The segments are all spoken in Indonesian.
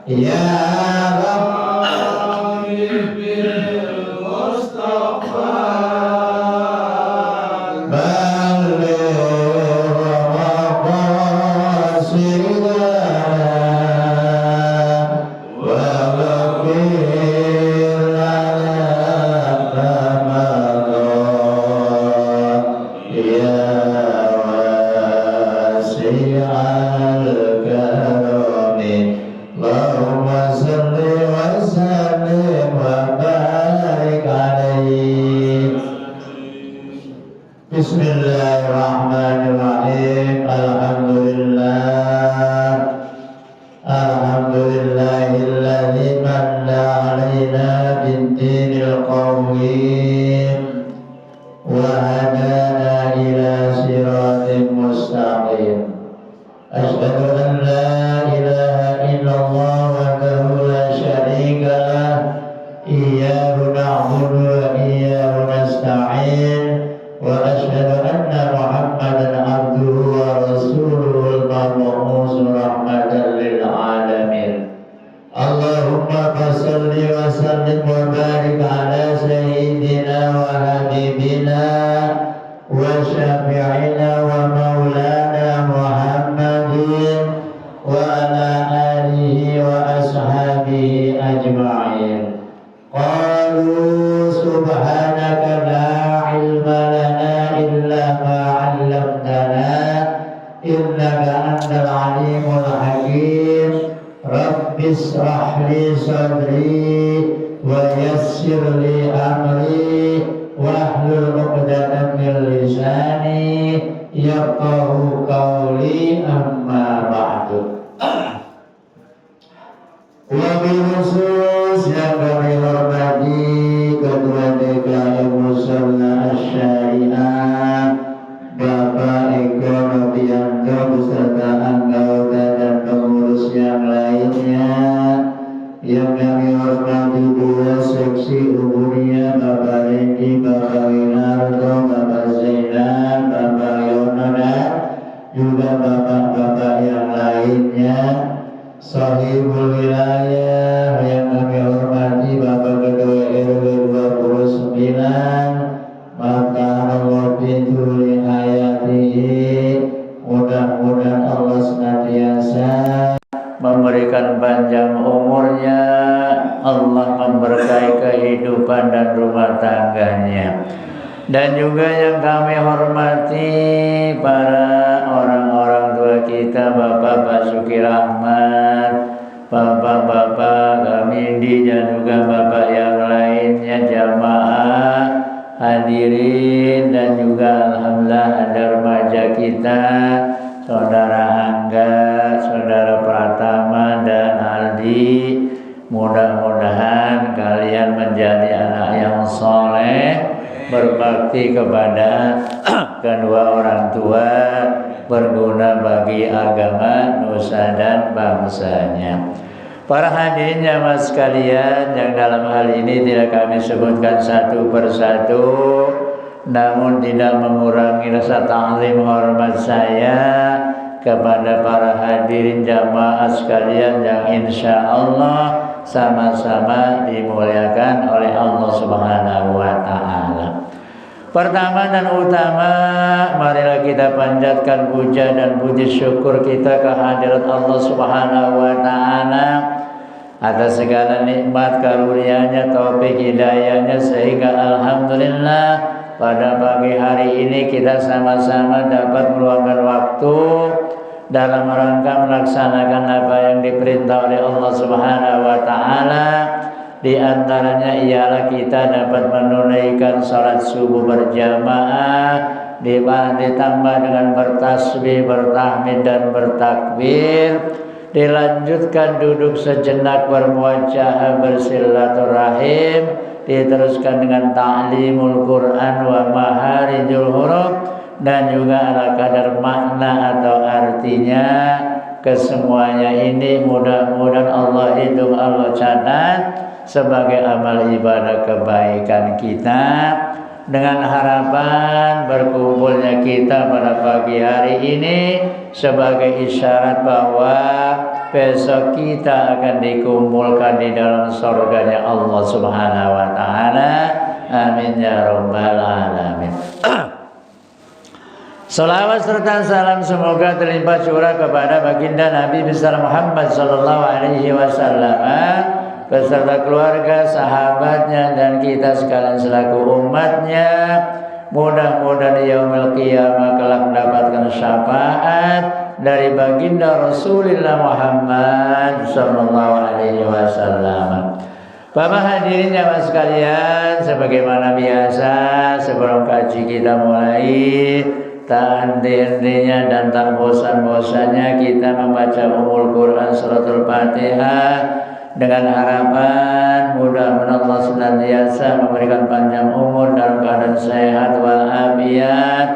Ya Rabbi bil Mustafa Bismillahirrahmanirrahim. Alhamdulillahilladzi manna 'alaina bid-dinil qawim wa hadana ila siratin mustaqim. Asyhadu an la ilaha illallah wahdahu la syarika lah. Iyyahu na'budu wa iyyahu nasta'in. Wa asyhadu anna Muhammadan abduhu wa rasuluhul mab'uts rahmatan lil alamin. Allahumma shalli wa sallim wa barik ala sayyidina wa habibina wa syafi'ina wa maulana Muhammadin wa ala alihi wa ashabihi ajma'in. Qalu subhanaka la ilma lana illa ma 'allamtana innaka antal alimul hakim. Rabbi ishrah li sadri wa yassir li amri wahlul 'uqdatam min lisani yafqahu qawli, amma ba'du. Wabil khusus yang kami hormati Ketua DKM Mushola Asy-Syariah Bapak Eko Novianto beserta anggota dan pengurus yang lainnya, yang kami hormati dua seksi umurnya Bapak Rendi, Bapak Winardo, Bapak Zainal, Bapak Yono, dan juga bapak-bapak yang lainnya, Sahibul wilayah yang kami hormati Bapak Ketua RW 29, maka Allah pintu hayatihi, mudah-mudahan Allah senantiasa memberikan panjang umurnya, Allah memberkahi kehidupan dan rumah tangganya. Dan juga yang kami hormati para orang-orang tua kita, Bapak Basuki Rahmat, Bapak-bapak Kamindi, dan juga Bapak yang lainnya, jamaah hadirin, dan juga alhamdulillah ada remaja kita, Saudara Angga, Saudara Pratama, dan Aldi. Mudah-mudahan kalian menjadi anak yang soleh, berbakti kepada kedua orang tua, berguna bagi agama, nusa dan bangsanya. Para hadirin jamaah sekalian, yang dalam hal ini tidak kami sebutkan satu persatu, namun tidak mengurangi rasa ta'zim hormat saya kepada para hadirin jamaah sekalian yang insya Allah sama-sama dimuliakan oleh Allah Subhanahu wa Ta'ala. Pertama dan utama, marilah kita panjatkan puja dan puji syukur kita kehadirat Allah Subhanahu wa Ta'ala atas segala nikmat karunia-Nya, taufik hidayah-Nya, sehingga alhamdulillah pada pagi hari ini kita sama-sama dapat meluangkan waktu dalam rangka melaksanakan apa yang diperintah oleh Allah Subhanahu wa Ta'ala. Di antaranya ialah kita dapat menunaikan salat subuh berjamaah, ditambah dengan bertasbih, bertahmid, dan bertakbir. Dilanjutkan duduk sejenak bermuajah bersilaturahim, diteruskan dengan ta'limul Quran wa maharijul huruf, dan juga ala kadar makna atau artinya. Kesemuanya ini mudah-mudahan Allah hitung, Allah catat sebagai amal ibadah kebaikan kita, dengan harapan berkumpulnya kita pada pagi hari ini sebagai isyarat bahwa besok kita akan dikumpulkan di dalam surganya Allah Subhanahu wa taala. Amin ya rabbal alamin. Salawat serta salam semoga terlimpah curah kepada baginda Nabi besar Muhammad sallallahu alaihi wasallam beserta keluarga, sahabatnya dan kita sekalian selaku umatnya. Mudah-mudahan yaumil qiyamah kelak mendapatkan syafaat dari baginda Rasulullah Muhammad sallallahu alaihi wasallam. Bapak hadirin jamaah sekalian, sebagaimana biasa sebelum kaji kita mulai, tak henti-hentinya dan tak bosan-bosannya kita membaca Ummul Quran Suratul Fatihah dengan harapan mudah-mudahan Allah senantiasa memberikan panjang umur dalam keadaan sehat walafiat.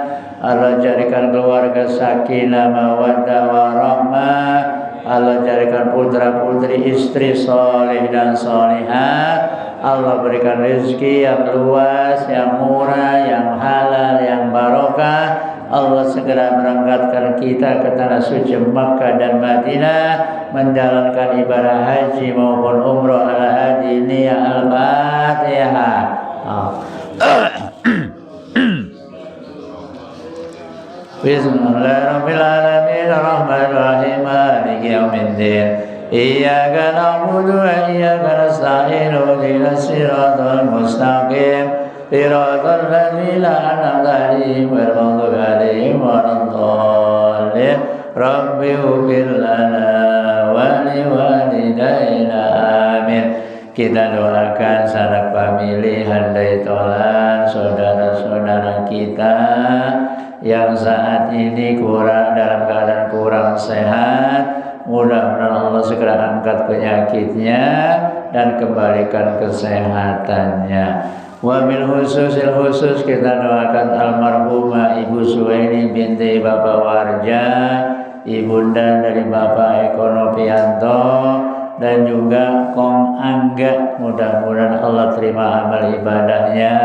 Allah jadikan keluarga sakinah mawaddah warahmah. Allah jadikan putra-putri istri soleh dan solehah. Allah berikan rezeki yang luas, yang murah, yang halal, yang barokah. Allah segera berangkatkan kita ke tanah suci Makkah dan Madinah menjalankan ibadah haji maupun umroh ala hadi niyah al-Fatihah. Bismillahirrahmanirrahim. Ar-Rahmanir-Rahim. Maliki yaumiddin. Iyyaka na'budu wa iyyaka nasta'in. Ihdinas siratal mustaqim. Siratal ladzina an'amta 'alaihim ghairil maghdubi 'alaihim waladdallin. Rabbi ighfir lana wa liwalidayna. Amin. Kita doakan sanak famili handai tolan saudara-saudara kita yang saat ini dalam keadaan kurang sehat. Mudah-mudahan Allah segera angkat penyakitnya dan kembalikan kesehatannya. Wabil khusus kita doakan almarhumah Ibu Suwaini binti Bapak Warja, ibunda dari Bapak Eko Novianto, dan juga Kong Angga. Mudah-mudahan Allah terima amal ibadahnya.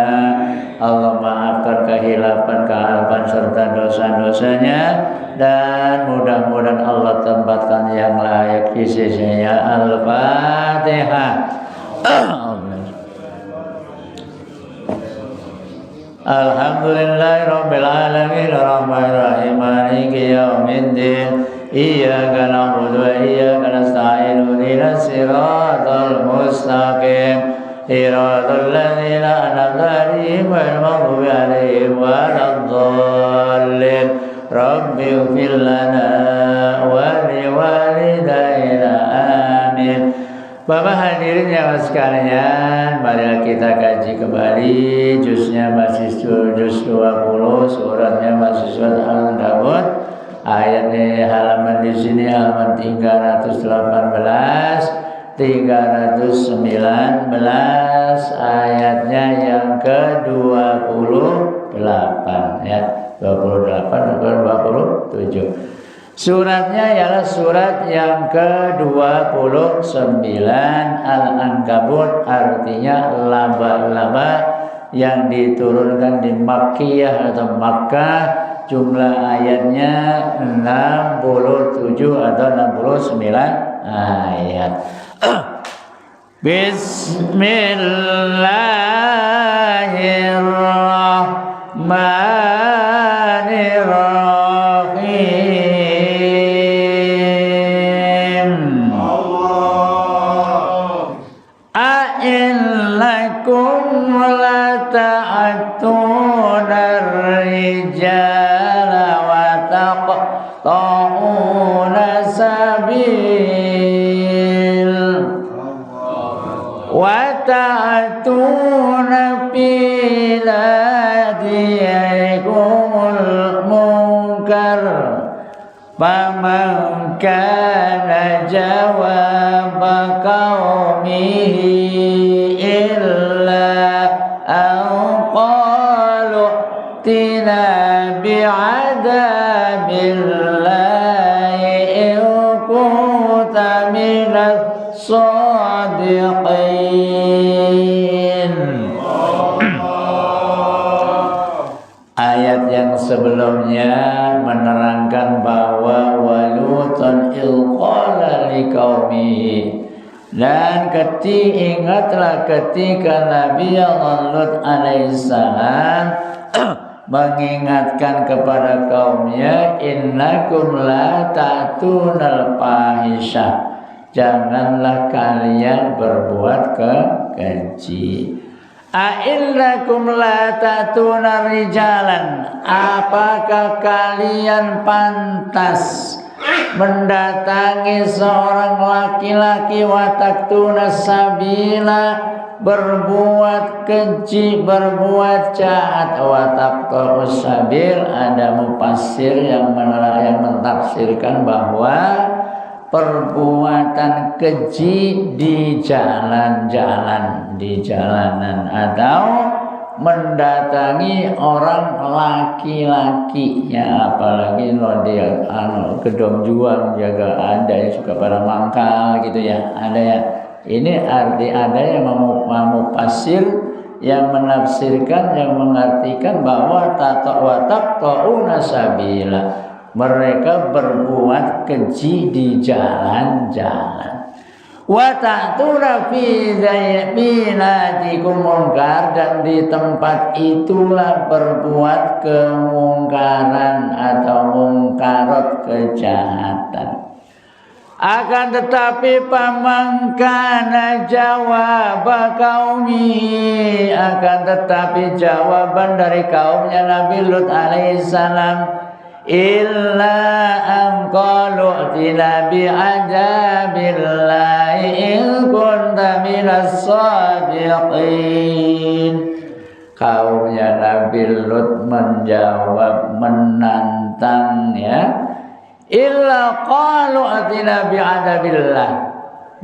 Allah maafkan kehilapan, kealpan serta dosa-dosanya, dan mudah-mudahan Allah tempatkan yang layak di sisinya. Al-Fatihah. Alhamdulillahirabbil alamin. Ar-Rahmanir-Rahim. Maliki yaumiddin. Iyyaka na'budu wa iyyaka nasta'in. Ihdinas siratal mustaqim. Siratal ladzina an'amta 'alaihim ghairil maghdubi 'alaihim waladdallin. Rabbi ighfir lana wa liwalidayna. Amin. Bapak hadirin yang sekalian, marilah kita kaji kembali juznya masih juz 20, suratnya masih surat Al-Ankabut. Ayatnya halaman di sini halaman 318, 319, ayatnya yang ke-28 ya. 28 atau 27. Suratnya ialah surat yang ke-29 Al-Ankabut, artinya laba-laba yang diturunkan di Makkiyah atau Makkah. Jumlah ayatnya 67 atau 69 ayat. Bismillahirrahmanirrahim. A'innakum lata'atunar rijala wa taqta'una sabil wa ta'atuna fil hadiyikumul munkar. Faman kana jawaba qaumihi illa an qalu tina bi'adabillahi in kunta minas shadiqin. Ayat yang sebelumnya menerangkan bahwa walutan ilqala mala'i qaumihi. Dan ingatlah ketika Nabi Lut alaihissalam mengingatkan kepada kaumnya, innakum la ta'tunal fahisyah, janganlah kalian berbuat keji. A'innakum la ta'tunar rijalan, apakah kalian pantas mendatangi seorang laki-laki, wataktuna sabila, berbuat keji, berbuat jahat, wataqta'us sabil. Ada mufassir yang mentafsirkan bahwa perbuatan keji di jalan-jalan, di jalanan, atau mendatangi orang laki-laki, ya apalagi lo dia gedong juang juga ada yang suka pada mangkal gitu ya, ada ya. Ini arti ada yang mufasir yang menafsirkan, yang mengartikan bahwa taqta'una sabila, mereka berbuat keji di jalan-jalan. Wa ta'tuna fi zayyatikum munkar, dan di tempat itulah berbuat kemungkaran atau mungkarat, kejahatan. Akan tetapi pamangkana jawab kaumi, akan tetapi jawaban dari kaumnya Nabi Lut alaihissalam, illa an qalu atina bi'adabillahi in kunta minas sadiqin. Kaumnya Nabi Lut menjawab, menantang ya, illa qalu atina bi'adabillah,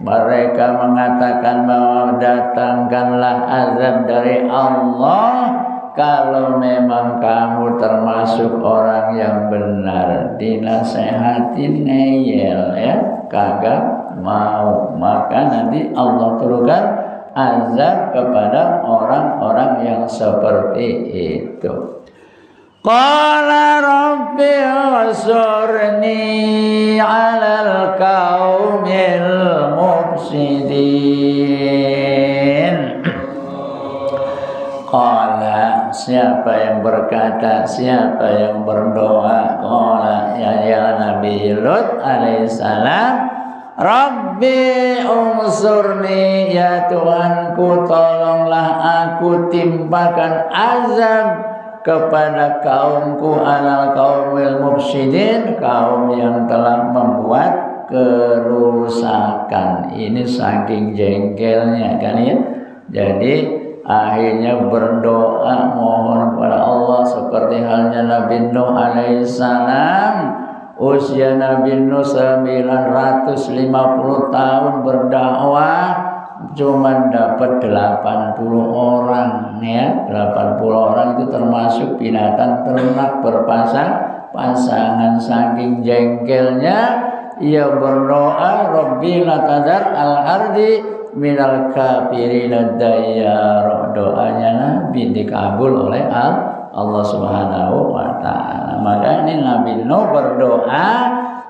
mereka mengatakan bahwa datangkanlah azab dari Allah kalau memang kamu termasuk orang yang benar. Dinasehatin ngeyel ya, kagak mau, maka nanti Allah turunkan azab kepada orang-orang yang seperti itu. Qala rabbi ansurni 'alal qaumil mufsidin. Qala, siapa yang berkata, siapa yang berdoa? Qala, ya Nabi Lut alaihissalam, Rabbi unsurni, ya Tuhanku tolonglah aku timpakan azab kepada kaumku, alal qaumil mufsidin, kaum yang telah membuat kerusakan. Ini saking jengkelnya kan ya. Jadi akhirnya berdoa mohon kepada Allah seperti halnya Nabi Nuh alaihissalam. Usia Nabi Nuh 950 tahun berdakwah, cuma dapat 80 orang ya. 80 orang itu termasuk binatang ternak berpasangan. Saking jengkelnya ia berdoa, Rabbi la tadar al-ardi minal kafirina dayyara. Doanya Nabi dikabul oleh Allah Subhanahu wa taala. Maka ini Nabi Nuh berdoa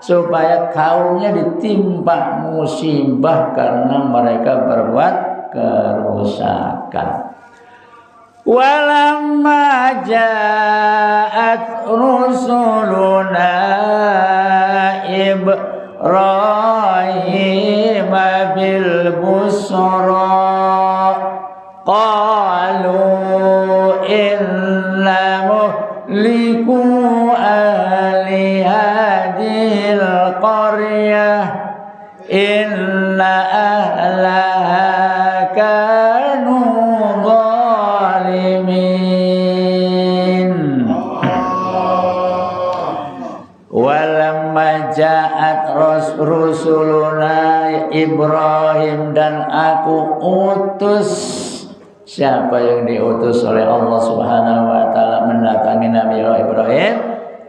supaya kaumnya ditimpa musibah karena mereka berbuat kerusakan. Walamma ja'at rusuluna Ibrahim bil busra qalu inna muhliku ahli hadhil qaryah inna ahlaha kanu zalimin. Walamma ja'at rusuluna Ibrahim, dan aku utus. Siapa yang diutus oleh Allah Subhanahu wa taala mendatangi Nabi Ibrahim?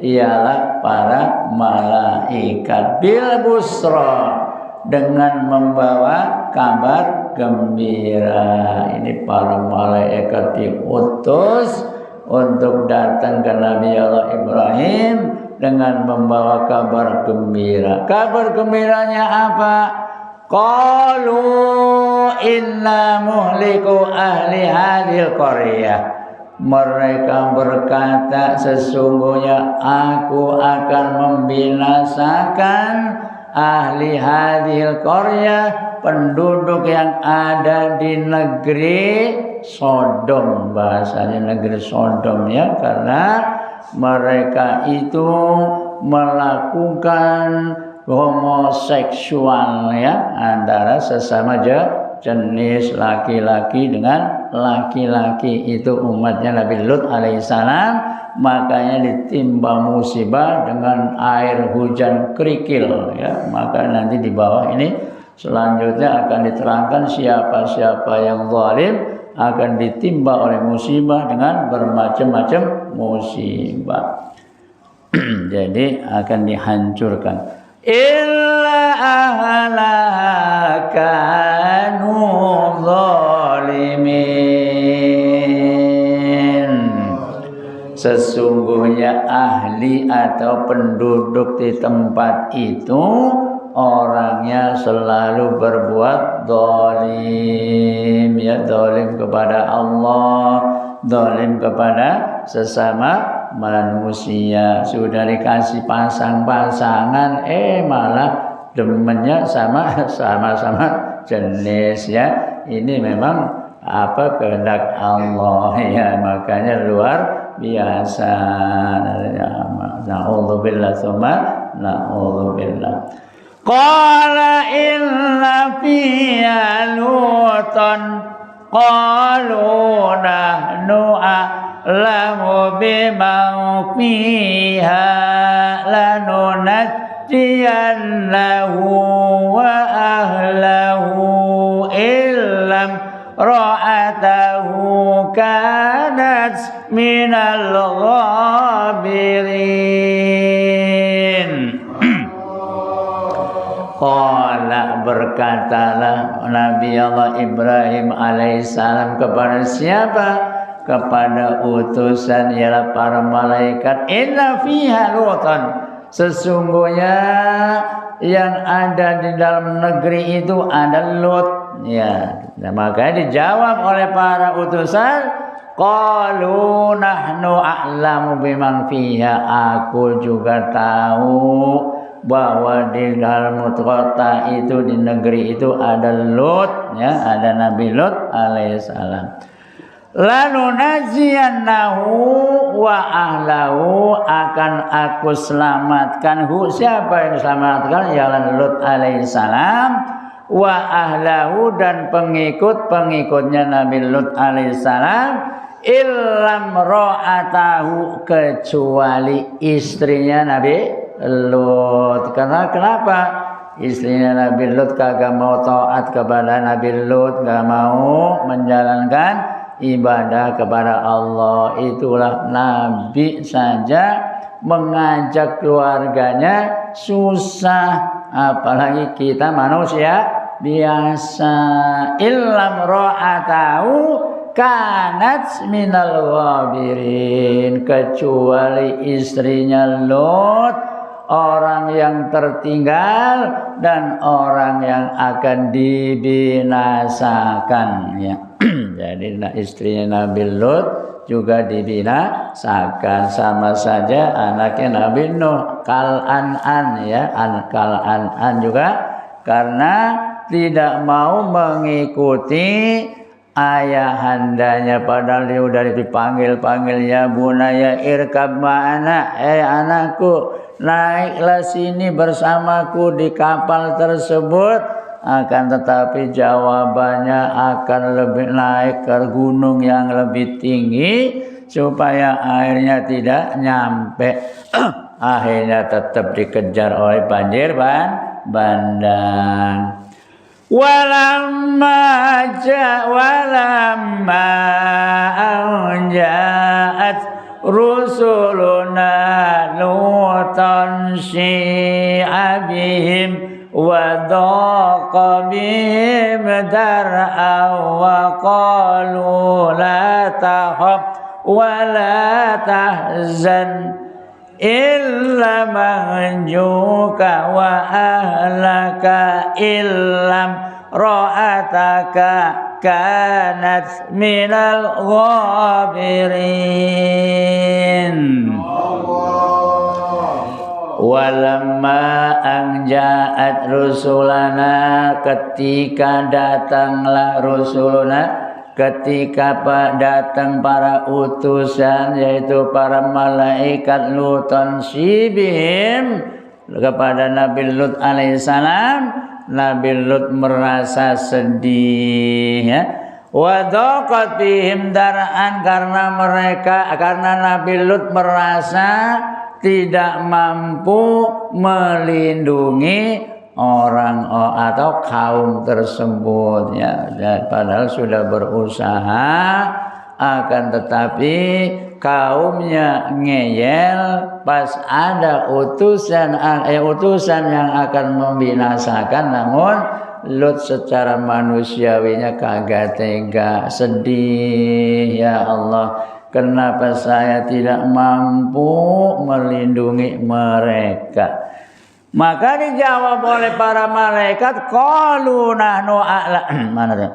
Ialah para malaikat bil busra, dengan membawa kabar gembira. Ini para malaikat diutus untuk datang ke Nabi Allah Ibrahim dengan membawa kabar gembira. Kabar gembiranya apa? Qalu inna muhliku ahli hadhil qaryah. Mereka berkata, sesungguhnya aku akan membinasakan ahli hadhil qaryah, penduduk yang ada di negeri Sodom. Bahasanya negeri Sodom ya, karena mereka itu melakukan homoseksual ya, antara sesama jenis laki-laki dengan laki-laki. Itu umatnya Nabi Lut alaihissalam, makanya ditimpa musibah dengan air hujan kerikil ya. Maka nanti di bawah ini selanjutnya akan diterangkan siapa-siapa yang zalim akan ditimpa oleh musibah dengan bermacam-macam musibah. Jadi akan dihancurkan. Illa ahlaha kanu zalimin. Sesungguhnya ahli atau penduduk di tempat itu orangnya selalu berbuat zalim ya, zalim kepada Allah, zalim kepada sesama manusia. Sudah dikasih pasang-pasangan malah demennya sama-sama jenis ya. Ini memang apa kehendak Allah ya, makanya luar biasa. Na'udzubillah tsumma na'udzubillah. Qala inna fiha lutan qalu nahnu a'lamu biman fiha lanunajjiyannahu wa ahlahu illam ra'atahu kanat minal ghabirin. Qala, berkatalah Nabi Allah Ibrahim alaihissalam kepada siapa? Kepada utusan ialah para malaikat. Inna fiha lutan, sesungguhnya yang ada di dalam negeri itu ada Lut ya. Nah, maka dijawab oleh para utusan, qalu nahnu a'lamu biman fiha, aku juga tahu bahwa di dalam kota itu, di negeri itu ada Lut ya, ada Nabi Lut alaihissalam. Lanunajjiyannahu wa ahlahu, akan aku selamatkan siapa yang diselamatkan? Ialah Lut alaihissalam, wa ahlahu, dan pengikut-pengikutnya Nabi Lut alaihissalam, illam ra'atahu, kecuali istrinya Nabi Lut. Karena kenapa? Istrinya Nabi Lut kagak mau taat kepada Nabi Lut, gak mau menjalankan ibadah kepada Allah. Itulah Nabi saja mengajak keluarganya susah, apalagi kita manusia biasa. Illam ra'atahu kanat minal ghabirin, kecuali istrinya Lut orang yang tertinggal dan orang yang akan dibinasakan ya. Jadi istrinya Nabi Lut juga dibinasakan, sama saja anaknya Nabi Nuh, Kal'an ya, Kal'an juga karena tidak mau mengikuti ayahandanya, padahal dia udah dipanggil ya bunaya irkab ma'ana, anakku naiklah sini bersamaku di kapal tersebut. Akan tetapi jawabannya akan lebih naik ke gunung yang lebih tinggi supaya airnya tidak nyampe. Akhirnya tetap dikejar oleh banjir bandang. Walamma anja'at rusuluna lutan syi'a bihim wa dhaqa bihim dar'a wa qalu la tahab wa la tahzan illa manjuka wa ahlaka illam ra'ataka kanat minal ghabirin. Walamma anja'at rusulana, ketika datanglah rusuluna, ketika datang para utusan yaitu para malaikat Luton sibim kepada Nabi Lut alaihissalam, Nabi Lut merasa sedih ya. Wa dhaqat bihim dar'an, karena Nabi Lut merasa tidak mampu melindungi orang atau kaum tersebut ya. Padahal sudah berusaha, akan tetapi kaumnya ngeyel pas ada utusan yang akan membinasakan, namun Lut secara manusiawinya kagak tega, sedih, ya Allah, kenapa saya tidak mampu melindungi mereka? Maka dijawab oleh para malaikat, qalu nahnu a'lam. Mana tuh?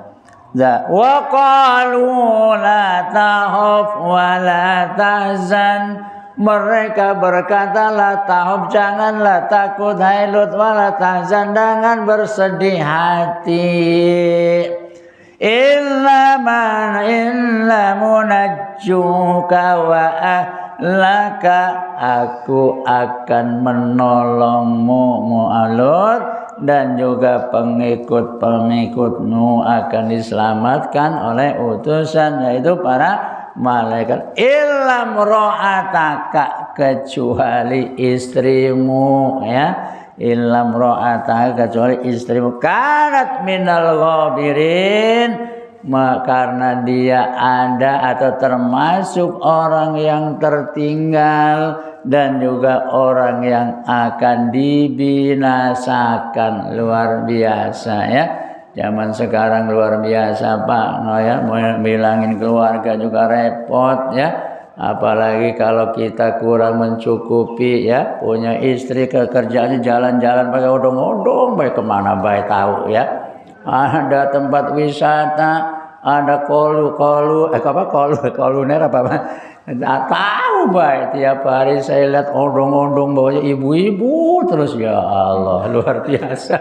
Wa qalu la tahaf wa la tahzan. Mereka berkata, la tahaf, janganlah takut, hai Lut, wa la tahzan, jangan bersedih hati. Illa munajjuka wa ahlaka, aku akan menolongmu Mu'alud, dan juga pengikut-pengikutmu akan diselamatkan oleh utusan yaitu para malaikat. Illam ra'ataka, kecuali istrimu ya. Illam ra'ataka, kecuali istrimu, kanat minal ghabirin, karena dia ada atau termasuk orang yang tertinggal dan juga orang yang akan dibinasakan. Luar biasa ya. Zaman sekarang luar biasa Pak, ya, mau bilangin keluarga juga repot ya. Apalagi kalau kita kurang mencukupi ya, punya istri, kerjaannya jalan-jalan pakai odong-odong, baik kemana baik tahu ya. Ada tempat wisata, ada koluner apa? Nggak tahu baik, tiap hari saya lihat odong-odong bawanya ibu-ibu terus, ya Allah, luar biasa.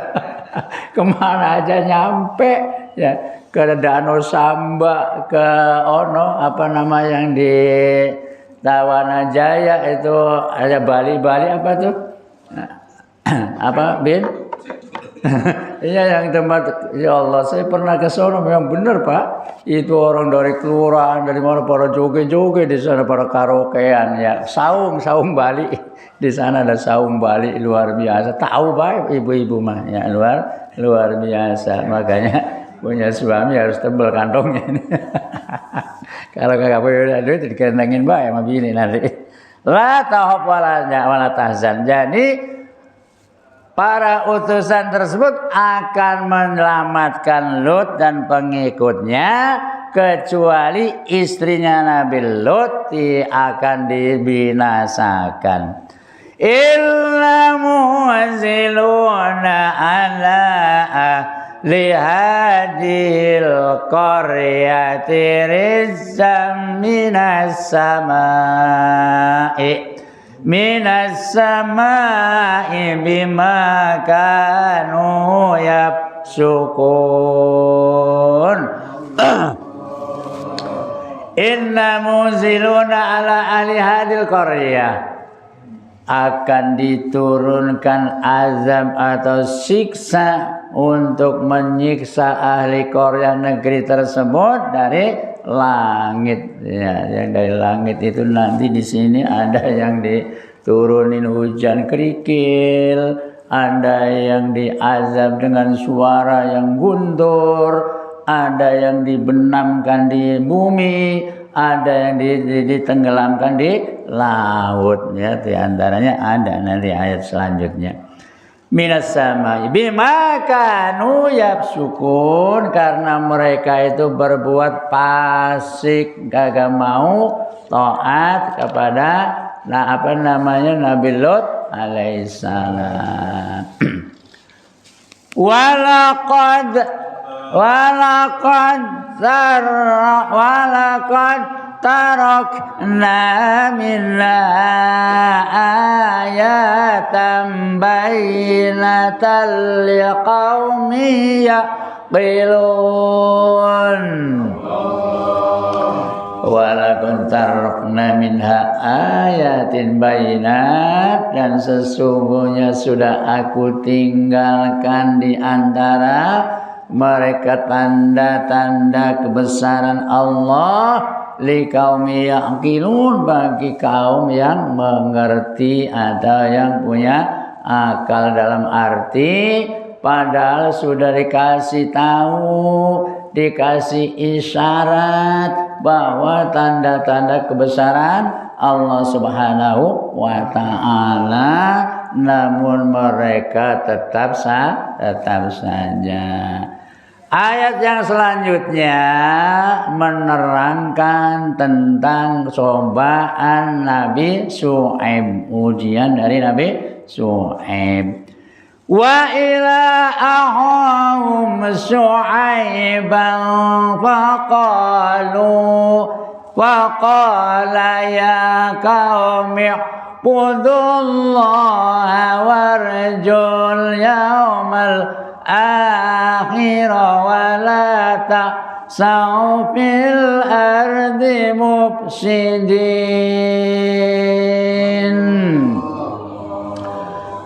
Kemana aja nyampe ya, ke Danau Samba, ke yang di Tawanajaya itu ada Bali apa tuh? Apa Bin? Iya, yang tempat, ya Allah, saya pernah ke sana, yang benar Pak, itu orang dari kelurahan, dari mana, para joget-joget di sana, para karaokean ya, saung Bali, di sana ada saung Bali, luar biasa. Tahu baik ibu-ibu mah ya, luar biasa. Makanya punya suami harus tebal kantongnya ini. Kalau kagak punya duit dikendengin baik sama bini nanti. La tahab wala tahzan. Jadi para utusan tersebut akan menyelamatkan Lut dan pengikutnya, kecuali istrinya Nabi Lut akan dibinasakan. Illa muwaziluna ala ahli hadil qaryati rizqan minas sama'i bima kanu yafsukun. Inna muziluna ala ahli hadil qaryah, akan diturunkan azab atau siksa untuk menyiksa ahli Korea negeri tersebut dari langit ya. Yang dari langit itu nanti di sini ada yang diturunin hujan kerikil, ada yang diazab dengan suara yang guntur, ada yang dibenamkan di bumi, ada yang ditenggelamkan di laut ya. Di antaranya ada nanti ayat selanjutnya. Minas samai bima kanu yafsukun, karena mereka itu berbuat fasik, kagak mau taat kepada apa namanya Nabi Lut alaihissalam. Walaqad tarakna minha ayatan bayyinatan liqaumin yaqilun. Walaqad tarakna minha ayatin bayyinat, dan sesungguhnya sudah aku tinggalkan di antara mereka tanda-tanda kebesaran Allah liqaumi yaqilun, bagi kaum yang mengerti atau yang punya akal, dalam arti padahal sudah dikasih tahu, dikasih isyarat bahwa tanda-tanda kebesaran Allah Subhanahu wa ta'ala, namun mereka tetap saja. Ayat yang selanjutnya menerangkan tentang cobaan Nabi Syuaib, ujian dari Nabi Syuaib. Wa ila ahum Syuaiban faqala ya qaumi ibudullaha warjul yaumal akhir wa la ta'sau fil ardi mufsidin.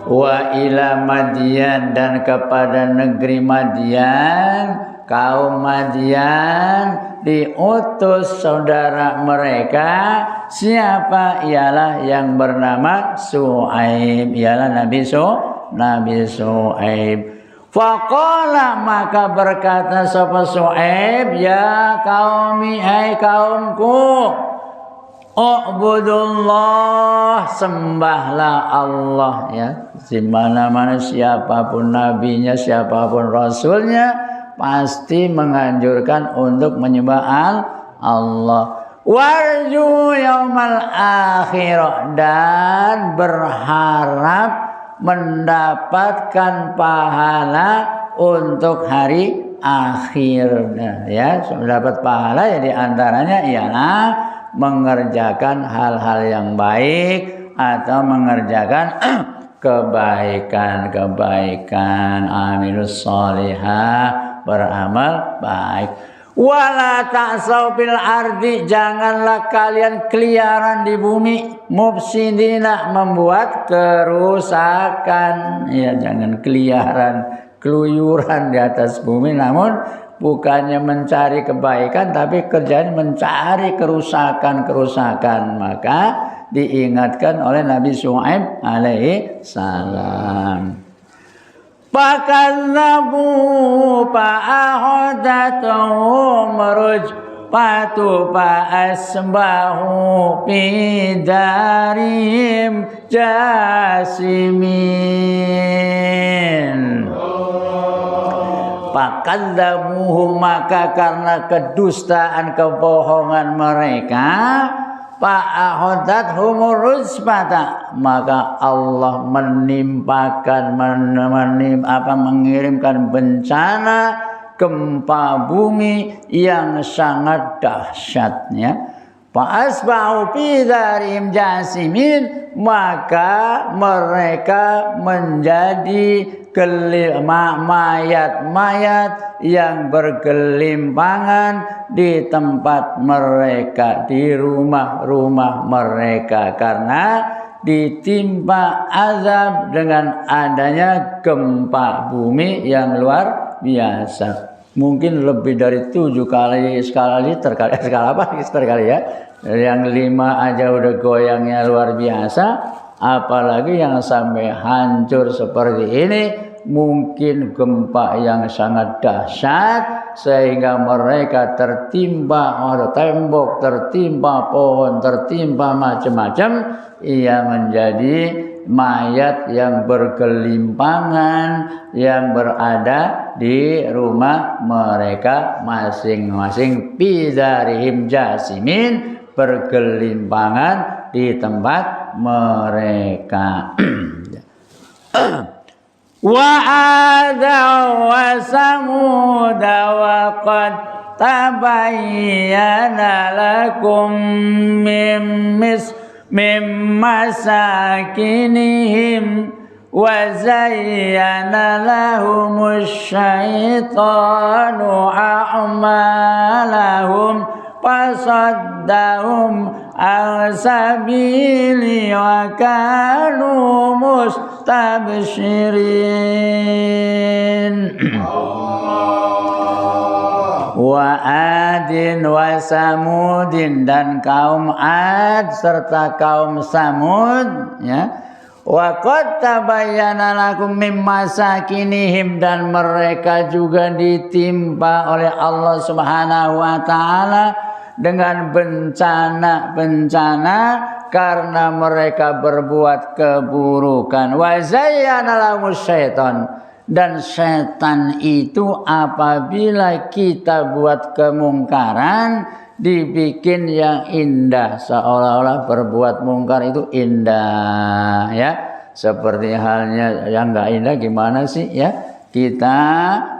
Wa ila Madian, dan kepada negeri Madian, kaum Madian diutus saudara mereka, siapa? Ialah yang bernama Syuaib, ialah Nabi Syuaib. Faqala, maka berkata sapa Syuaib, ya qaumi, hai kaumku, Ubudullah, sembahlah Allah, ya. Di mana-mana siapapun nabinya, siapapun rasulnya, pasti menganjurkan untuk menyembah Allah. Warju yaumal akhir, dan berharap mendapatkan pahala untuk hari akhir. Nah, ya, mendapat pahala ya diantaranya ialah mengerjakan hal-hal yang baik atau mengerjakan kebaikan. Amilus sholihah, beramal baik. Wala ta'sau fil ardi, janganlah kalian keliaran di bumi, mufsidina, membuat kerusakan. Ya, jangan keluyuran di atas bumi, namun bukannya mencari kebaikan, tapi kerjaan mencari kerusakan. Maka diingatkan oleh Nabi Syuaib alaihi salam. Fakadzabu fa'akhadathum rajfatu fa'asbahu fi darihim jasimin. Fakadzabuhu, maka karena kedustaan, kebohongan mereka, fa'akhadathum rajfata, maka Allah mengirimkan bencana gempa bumi yang sangat dahsyatnya. Fa'asbahu fi darihim jasimin, maka mereka menjadi mayat-mayat yang bergelimpangan di tempat mereka, di rumah-rumah mereka, karena ditimpa azab dengan adanya gempa bumi yang luar biasa. Mungkin lebih dari 7 kali skala Richter kali ya. Yang 5 aja udah goyangnya luar biasa, apalagi yang sampai hancur seperti ini. Mungkin gempa yang sangat dahsyat sehingga mereka tertimpa tembok, tertimpa pohon, tertimpa macam-macam. Ia menjadi mayat yang bergelimpangan yang berada di rumah mereka masing-masing. Bidarihim jasimin, bergelimpangan di tempat mereka. Wa ada wa samud wa qad tabayyana lakum mim masakinihim wa zayyana lahumus syaitanu a'malahum fasaddahum al-sabili wa kanu mustabshirin. Wa adin wa samudin, dan kaum Ad serta kaum Samud, ya. Wa qad tabayyana lakum mim masakinihim, dan mereka juga ditimpa oleh Allah Subhanahu wa taala dengan bencana-bencana karena mereka berbuat keburukan. Wa zayyana lahumus syaitan, dan setan itu apabila kita buat kemungkaran dibikin yang indah, seolah-olah berbuat mungkar itu indah, ya. Seperti halnya yang enggak indah gimana sih, ya? Kita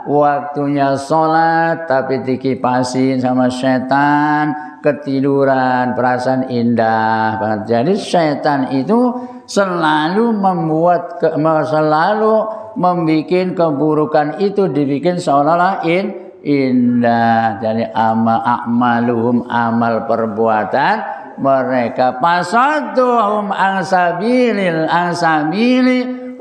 waktunya sholat tapi dikipasin sama setan, ketiduran, perasaan indah banget. Jadi setan itu selalu membuat keburukan itu dibikin seolah-olah indah. Jadi a'maluhum, amal perbuatan mereka, pasadduhum ansabili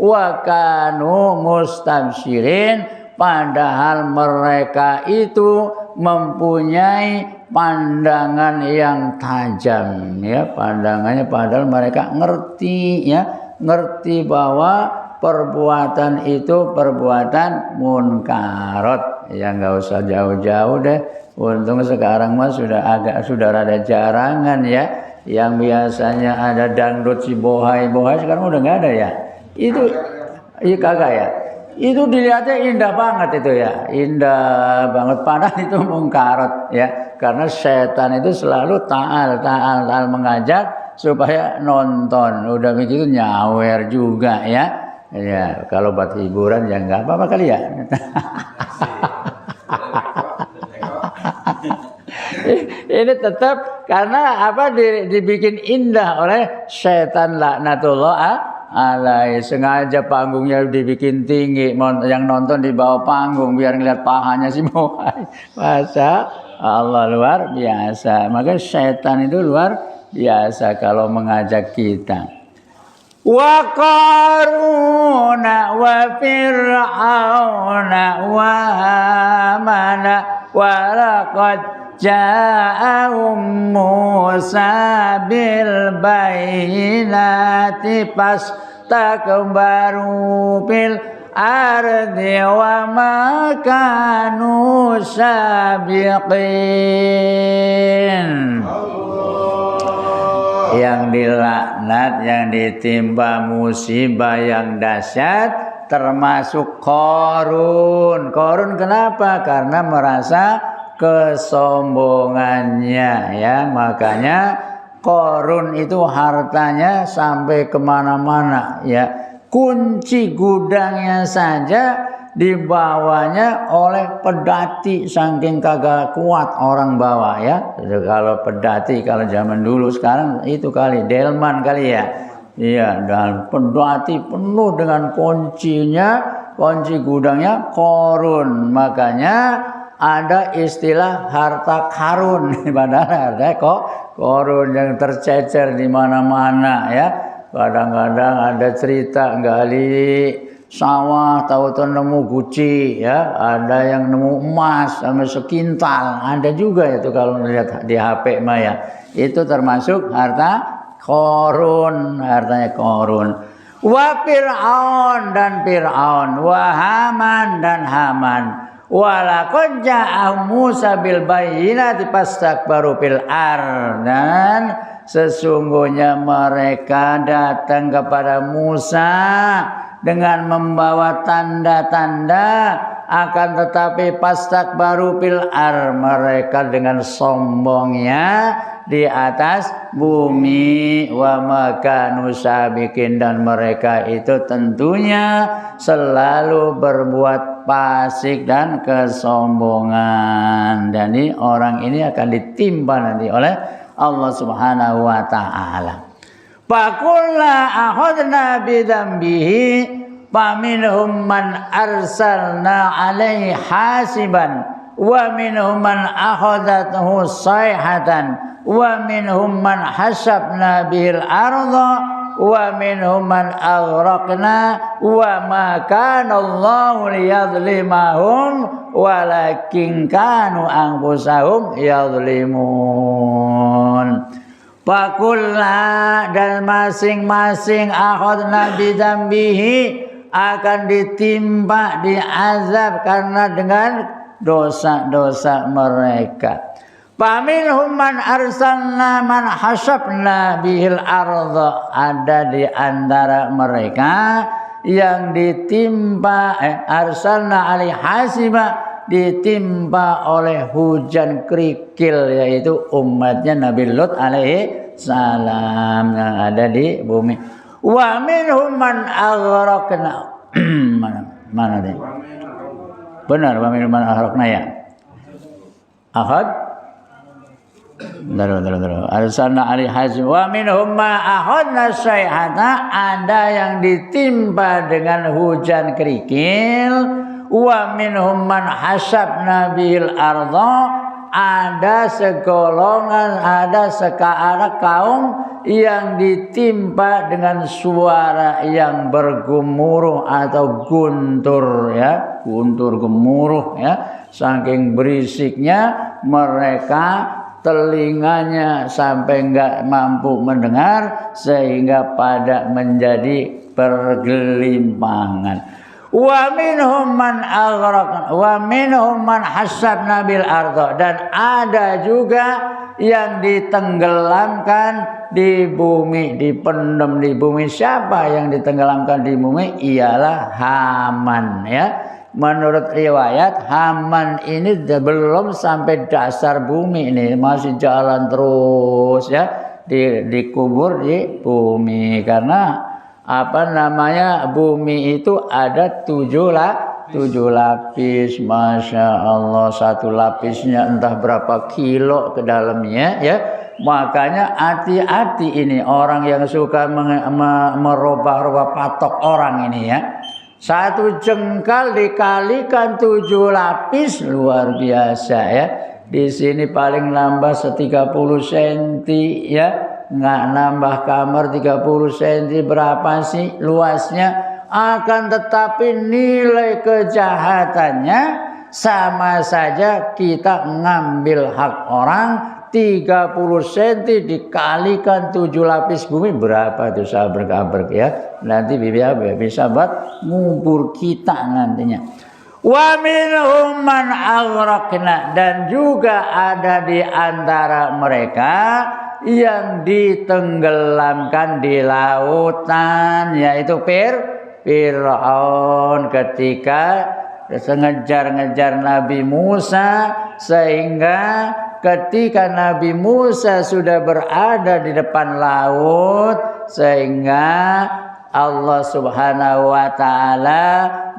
wa kanu mustabshirin, padahal mereka itu mempunyai pandangan yang tajam, ya, pandangannya, padahal mereka ngerti, ya, ngerti bahwa perbuatan itu perbuatan munkarat. Ya nggak usah jauh-jauh deh. Untung sekarang mah sudah rada jarangan, ya. Yang biasanya ada dangdut si bohai sekarang udah nggak ada, ya. Itu iya kagak, ya. Itu dilihatnya indah banget itu, ya. Indah banget, padahal itu munkarat, ya. Karena setan itu selalu ta'al mengajak supaya nonton. Udah begitu nyawer juga, ya. Ya, kalau buat hiburan ya enggak apa-apa kali, ya. Ini tetap karena apa, dibikin indah oleh setan laknatullah alaihi. Sengaja panggungnya dibikin tinggi, yang nonton di bawah panggung biar ngeliat pahanya si bohai. Masa Allah, luar biasa. Maka setan itu luar biasa kalau mengajak kita. Wa qaruna wa fir'auna wa hamana wa laqad ja'ahum Musa bil bayyinati fastakbaru bil ardi wa ma kanu sabiqin. Yang dilaknat, yang ditimpa musibah yang dahsyat termasuk Qarun. Qarun kenapa? Karena merasa kesombongannya, ya. Makanya Qarun itu hartanya sampai kemana-mana, ya. Kunci gudangnya saja dibawanya oleh pedati, saking kagak kuat orang bawa, ya. Kalau pedati kalau zaman dulu, sekarang itu kali delman kali, ya. Iya, dan pedati penuh dengan kuncinya, kunci gudangnya Qarun. Makanya ada istilah harta karun, padahal ada kok Qarun yang tercecer di mana-mana, ya. Kadang-kadang ada cerita gali sawah tahu-tahu nemu guci, ya. Ada yang nemu emas sampai sekintal, ada juga itu kalau lihat di HP maya. Itu termasuk harta Qarun, hartanya Qarun. Wa Fir'aun, dan Fir'aun, wa Haman, dan Haman. Wa laqad ja'a Musa bil bayyinati fastakbaru fil ardh, dan sesungguhnya mereka datang kepada Musa dengan membawa tanda-tanda akan tetapi pastakbaru fil mereka dengan sombongnya di atas bumi, wa makanu sabiqin, dan mereka itu tentunya selalu berbuat fasik dan kesombongan. Dan ini orang ini akan ditimpa nanti oleh Allah Subhanahu wa taala. Fakulla akhadna bidzambihi faminhum man arsalna alaihi hasiban wa minhum man akhadathu sayhatan wa minhum man hasabna bihil arda wa minhum man aghraqna wa ma kana Allahu liyadhlimahum walakin kanu anfusahum yadhlimun. Fakulla, dan masing-masing akhadna bidzambihi akan ditimpa, diazab karena dengan dosa-dosa mereka. Faminhum man arsalna man hasabna bihil arda, ada di antara mereka yang ditimpa arsalna alaihi hasiba, ditimpa oleh hujan kerikil, yaitu umatnya Nabi Lut alaihi salam yang ada di bumi. Wa minhum man aghraqna mana deh? Benar, wa minhum man aghraqna ya. Ahad arsalna alaihi hasib wa minhum ma ahadna sayhata, ada yang ditimpa dengan hujan kerikil. Wa minhum man hasabna bil arda, ada segolongan, ada sekelompok kaum yang ditimpa dengan suara yang bergemuruh atau guntur ya, guntur gemuruh ya, saking berisiknya mereka telinganya sampai enggak mampu mendengar sehingga pada menjadi pergelimpangan. Wa minhum man aghraqna wa minhum man hasabna bil arda, dan ada juga yang ditenggelamkan di bumi, dipendam di bumi. Siapa yang ditenggelamkan di bumi? Ialah Haman ya. Menurut riwayat Haman ini belum sampai dasar bumi, ini masih jalan terus ya, dikubur di bumi. Karena bumi itu ada 7 lapis, masya Allah, satu lapisnya entah berapa kilo ke dalamnya ya. Makanya hati-hati ini orang yang suka merubah-rubah patok orang ini ya. Satu jengkal dikalikan 7 lapis, luar biasa ya. Di sini paling nambah 30 cm ya. Nggak nambah kamar 30 cm, berapa sih luasnya? Akan tetapi nilai kejahatannya sama saja kita ngambil hak orang 30 cm dikalikan 7 lapis bumi, berapa itu sabar-sabar ya. Nanti bisa buat ngubur kita nantinya. Wa minhum man aghraqna, dan juga ada di antara mereka yang ditenggelamkan di lautan, yaitu Fir'aun ketika ngejar-ngejar Nabi Musa, sehingga ketika Nabi Musa sudah berada di depan laut, sehingga Allah Subhanahu wa taala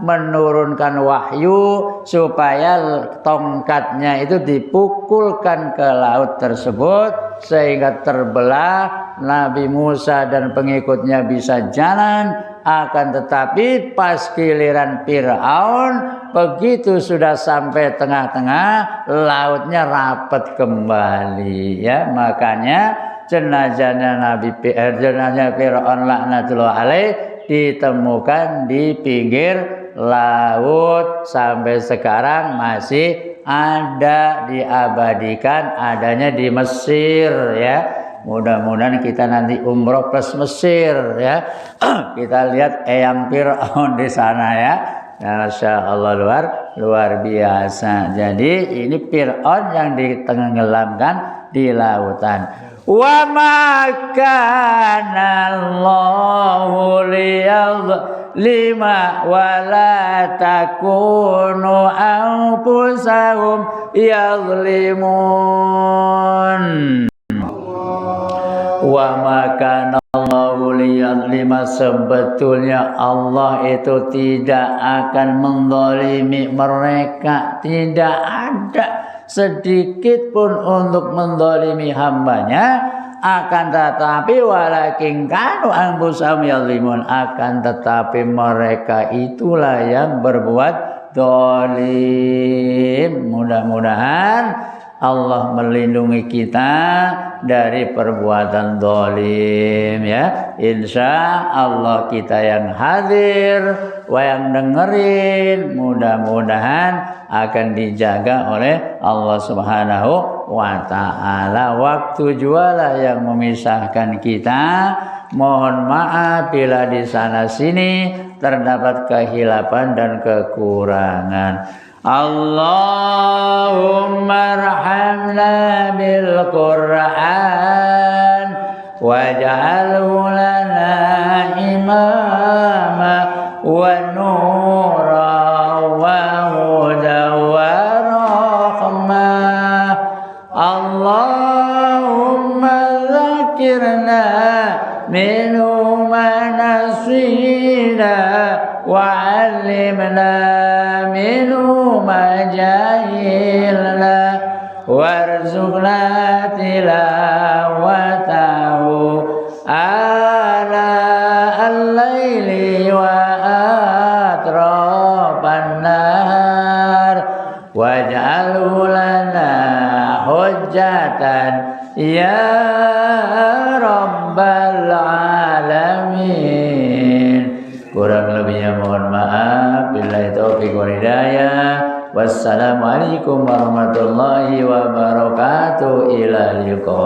menurunkan wahyu supaya tongkatnya itu dipukulkan ke laut tersebut sehingga terbelah, Nabi Musa dan pengikutnya bisa jalan. Akan tetapi pas giliran Fir'aun, begitu sudah sampai tengah-tengah, lautnya rapat kembali ya. Makanya jenazahnya Fir'aun laknatullah alaih ditemukan di pinggir laut, sampai sekarang masih ada, diabadikan adanya di Mesir ya. Mudah-mudahan kita nanti umroh plus Mesir ya. Kita lihat eyang Fir'aun di sana ya. Masya Allah, luar biasa. Jadi ini Fir'aun yang ditenggelamkan di lautan. Wa ma kana Allahu lima wala takunu anfusahum yazlimun. Wa maka Allahu liyadlima, sebetulnya Allah itu tidak akan menzalimi mereka, tidak ada sedikit pun untuk menzalimi hambanya, akan tetapi walakin kanu anfusahum yazlimun, akan tetapi mereka itulah yang berbuat zalim. Mudah-mudahan Allah melindungi kita dari perbuatan zalim ya. Insya Allah kita yang hadir, yang dengerin, mudah-mudahan akan dijaga oleh Allah Subhanahu wa ta'ala. Waktu jualah yang memisahkan kita. Mohon maaf bila di sana sini terdapat kehilapan dan kekurangan. Allahumma arhamna bil Qur'an waj'alhu lana imama wa nura wa huda wa rahmah. Allahumma dzakirna minhu ma nasina wa 'allimna minhu ma jahilna warzuqna tilawatahu ala al-laili wa atrafan nahar waj'alhu lana hujjatan ya rabbal alamin. Kurang lebihnya mohon maaf. Billahi taufiq wal hidayah. Wassalamualaikum warahmatullahi wabarakatuh. Ila liqa.